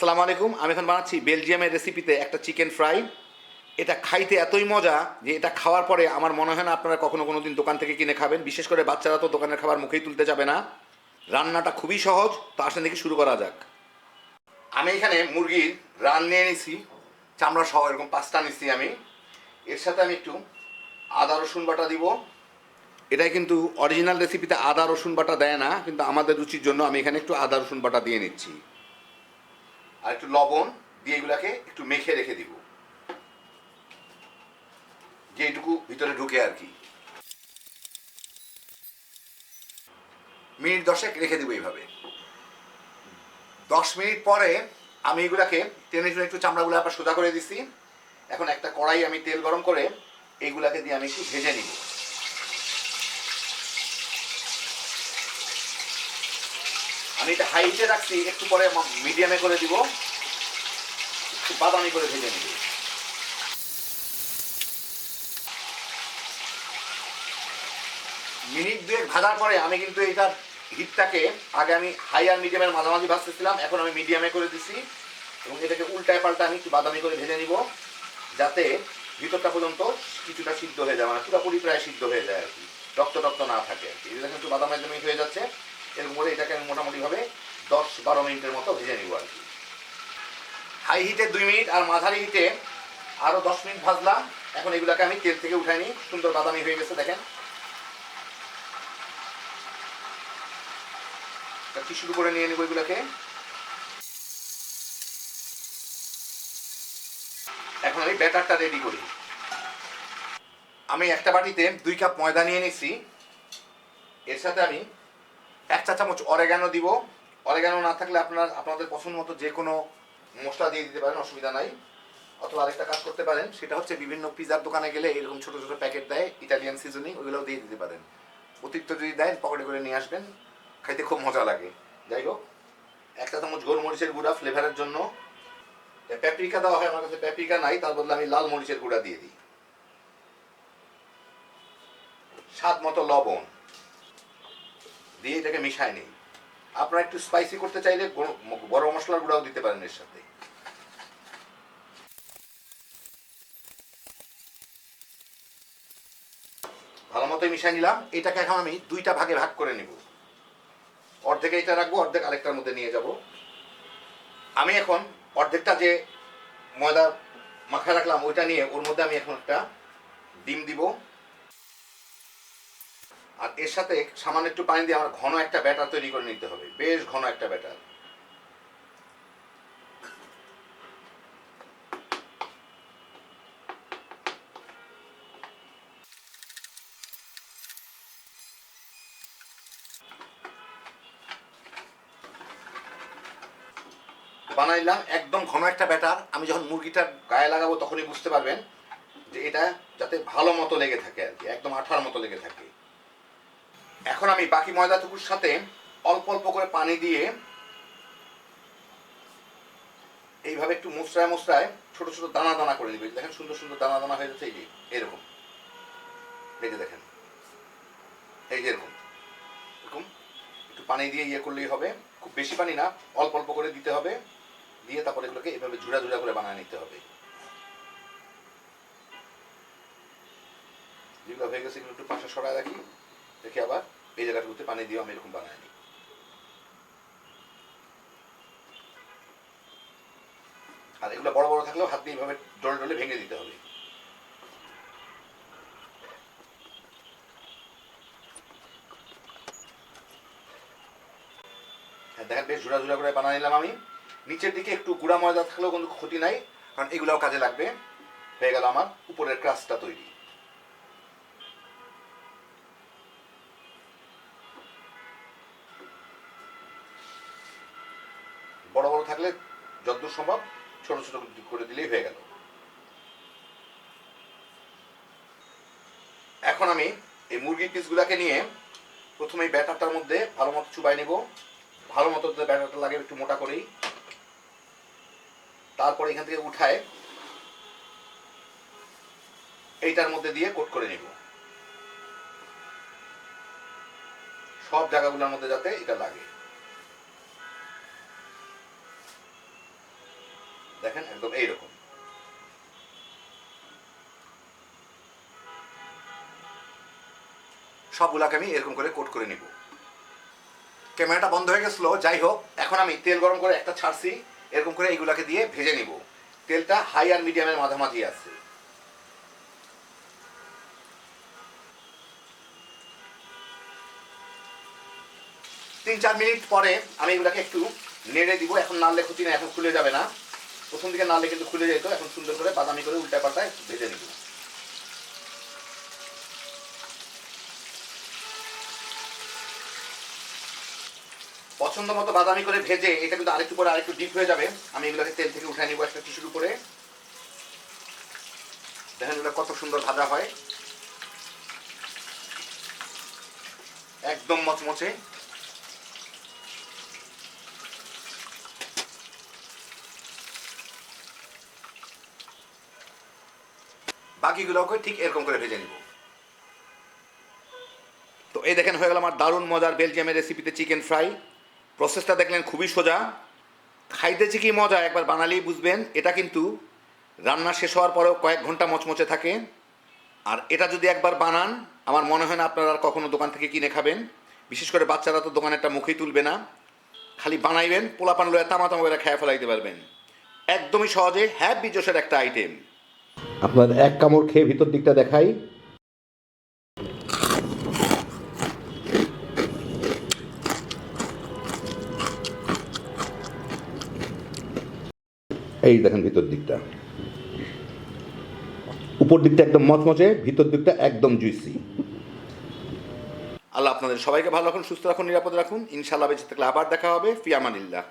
আসসালামু আলাইকুম। আমি এখন বানাচ্ছি বেলজিয়ামের রেসিপিতে একটা চিকেন ফ্রাই। এটা খাইতে এতই মজা যে এটা খাওয়ার পরে আমার মনে হয় না আপনারা কখনো কোনো দিন দোকান থেকে কিনে খাবেন। বিশেষ করে বাচ্চারা তো দোকানের খাবার মুখেই তুলতে যাবে না। রান্নাটা খুবই সহজ, তো আসেন দেখি শুরু করা যাক। আমি এখানে মুরগির রান নিয়ে নিছি, চামড়া সহ এরকম 5টা নিছি আমি। এর সাথে আমি একটু আদা রসুন বাটা দিব। এটাই কিন্তু অরিজিনাল রেসিপিতে আদা রসুন বাটা দেয় না, কিন্তু আমাদের রুচির জন্য আমি এখানে একটু আদা রসুন বাটা দিয়ে নিচ্ছি। আর একটু লবণ দিয়ে এগুলাকে একটু মেখে রেখে দিব, যে এইটুকু ভিতরে ঢুকে আর কি। মিনিট 10 রেখে দিব এইভাবে। 10 মিনিট পরে আমি এগুলাকে টেনে টেনে একটু চামড়াগুলো আবার সোজা করে দিচ্ছি। এখন একটা কড়াই আমি তেল গরম করে এইগুলাকে দিয়ে আমি একটু ভেজে নিব। আমি এটা হাই হিটে রাখছি, একটু পরে মিডিয়ামে করে দিব, একটু বাদামি করে ভেজে নিব। মিনিট 2 ভাজার পরে আমি কিন্তু এটার হিটটাকে আগে আমি হাই আর মিডিয়ামের মাঝামাঝি ভাজতেছিলাম, এখন আমি মিডিয়ামে করে দিছি এবং এটাকে উল্টায় পাল্টা আমি একটু বাদামি করে ভেজে নিব, যাতে ভিতরটা পর্যন্ত কিছুটা সিদ্ধ হয়ে যায়, মানে পুরোপুরি প্রায় সিদ্ধ হয়ে যায় আর কি, রক্ত টক্ত না থাকে আর কি। এটা কিন্তু বাদামের জন্য হয়ে যাচ্ছে। এরকম করে এটাকে আমি মোটামুটিভাবে 10-12 মিনিটের মতো ভেজে নিব আর কি। হাই হিটে 2 মিনিট আর মাঝারি হিটে আরও 10 মিনিট ভাজলাম। এখন এগুলোকে আমি তেল থেকে উঠাই নিই, সুন্দর বাদামি হয়ে গেছে দেখেন। শুরু করে নিয়ে নেব এগুলোকে। এখন আমি ব্যাটারটা রেডি করি। আমি একটা বাটিতে 2 কাপ ময়দা নিয়ে নিচ্ছি। এর সাথে আমি 1 চা চামচ অরেগানো দিব। অরেগানো না থাকলে আপনাদের পছন্দ মতো যে কোনো মশলা দিয়ে দিতে পারেন, অসুবিধা নাই। অথবা আরেকটা কাজ করতে পারেন, সেটা হচ্ছে বিভিন্ন পিজার দোকানে গেলে এরকম ছোট ছোট প্যাকেট দেয় ইটালিয়ান সিজনিং, ওইগুলোও দিয়ে দিতে পারেন। অতিরিক্ত যদি দেয় পকেটে করে নিয়ে আসবেন, খাইতে খুব মজা লাগে। যাই হোক, 1 চা চামচ গোলমরিচের গুঁড়া ফ্লেভারের জন্য। প্যাপ্রিকা দেওয়া হয়, আমার কাছে প্যাপ্রিকা নাই, তার বদলে আমি লাল মরিচের গুঁড়া দিয়ে দিই। স্বাদ মতো লবণ দিয়ে এটাকে মিশায় নিই। আপনারা একটু স্পাইসি করতে চাইলে গরম মশলার গুঁড়াও দিতে পারেন এর সাথে। ভালো মতো মিশাই নিলাম। এটাকে এখন আমি 2টা ভাগে ভাগ করে নিব। অর্ধেকে এটা রাখবো, অর্ধেক আরেকটার মধ্যে নিয়ে যাব। আমি এখন অর্ধেকটা যে ময়দা মাখায় রাখলাম ওইটা নিয়ে ওর মধ্যে আমি এখন একটা ডিম দিব। আর এর সাথে সামান্য একটু পানি দিয়ে আমার ঘন একটা ব্যাটার তৈরি করে নিতে হবে, বেশ ঘন একটা ব্যাটার। বানাইলাম একদম ঘন একটা ব্যাটার। আমি যখন মুরগিটার গায়ে লাগাবো তখনই বুঝতে পারবেন যে এটা যাতে ভালো মতো লেগে থাকে আর কি, একদম আঠার মতো লেগে থাকে। এখন আমি বাকি ময়দাটুকুর সাথে অল্প অল্প করে পানি দিয়ে এইভাবে একটু মুচড়ায় মুচড়ায় ছোট ছোট দানা দানা করে নিবে। দেখেন সুন্দর সুন্দর দানা দানা হয়ে যাচ্ছে, এই যে এরকম, এই যে দেখেন, এই যে এরকম এরকম একটু পানি দিয়ে ইয়ে করলেই হবে। খুব বেশি পানি না, অল্প অল্প করে দিতে হবে। দিয়ে তারপরে এগুলোকে এভাবে ঝুড়া ঝুড়া করে বানিয়ে নিতে হবে। যেগুলো হয়ে গেছে এগুলো একটু পাশে সরায় রাখি, রেখে আবার এই জায়গাগুলোতে পানি দিয়ে আমি এরকম বানাই নিই। আর এগুলো বড় বড় থাকলেও হাত দিয়ে এইভাবে ডলে ডলে ভেঙে দিতে হবে। হ্যাঁ দেখেন, বেশ ঝুড়া ঝুড়া করে বানিয়ে নিলাম আমি। নিচের দিকে একটু গুঁড়া ময়দা থাকলেও কোনো ক্ষতি নাই, কারণ এগুলোও কাজে লাগবে। হয়ে গেল আমার উপরের ক্রাস্টটা তৈরি। বড় বড় থাকলে যতদূর সম্ভব ছোট ছোট করে দিলেই হয়ে গেল। এখন আমি এই মুরগির পিসগুলোকে নিয়ে প্রথমে এই ব্যাটারটার মধ্যে ভালো মতো চুবাই নেব। ভালো মতো ব্যাটারটা লাগে একটু মোটা করেই। তারপরে এখান থেকে উঠায় এইটার মধ্যে দিয়ে কোট করে নেব, সব জায়গাগুলোর মধ্যে যাতে এটা লাগে। দেখেন একদম এইরকম। সবগুলাকে আমি এরকম করে কোট করে নিব। ক্যামেরাটা বন্ধ হয়ে গেছিল, যাই হোক, এখন আমি তেল গরম করে একটা ছাড়ছি, এরকম করে এইগুলাকে দিয়ে ভেজে নিব। তেলটা হাই আর মিডিয়ামের মাঝামাঝি আছে। তিন চার মিনিট পরে আমি এগুলাকে একটু নেড়ে দিব। এখন নাড়লে ক্ষতি না, এখন খুলে যাবে না। প্রথম দিকে নাড়লে কিন্তু খুলে যেত। এখন সুন্দর করে বাদামি করে উল্টা পাল্টায় ভেজে নিব। পছন্দ মতো বাদামি করে ভেজে এটা কিন্তু আরেকটু পরে আরেকটু ডিপ হয়ে যাবে। আমি এগুলোকে তেল থেকে উঠাই নিব একটা টিস্যুর উপরে। দেখেন এগুলো কত সুন্দর ভাজা হয়, একদম মচমচে। বাকিগুলোকে ঠিক এরকম করে ভেজে নিব। তো এই দেখেন হয়ে গেল আমার দারুণ মজার বেলজিয়ামের রেসিপিতে চিকেন ফ্রাই। প্রসেসটা দেখলেন খুবই সোজা, খাইতেছি কি মজা, একবার বানালেই বুঝবেন। এটা কিন্তু রান্না শেষ হওয়ার পরেও কয়েক ঘন্টা মচমচে থাকে। আর এটা যদি একবার বানান, আমার মনে হয় না আপনারা আর কখনো দোকান থেকে কিনে খাবেন। বিশেষ করে বাচ্চারা তো দোকানেরটা মুখেই তুলবে না। খালি বানাইবেন, পোলাপান লয়ে তামা করে খেয়ে ফেলাইতে পারবেন। একদমই সহজে হ্যাপি জোশের একটা আইটেম। আপনার এক কামড় খেয়ে ভিতর দিকটা দেখাই। এই দেখেন ভিতর দিকটা, উপর দিকটা একদম মচমচে, ভিতর দিকটা একদম জুইসি। আল্লাহ আপনাদের সবাইকে ভালো রাখুন, সুস্থ রাখুন, নিরাপদ রাখুন। ইনশাআল্লাহ বেঁচে থাকলে আবার দেখা হবে। ফি আমানিল্লাহ।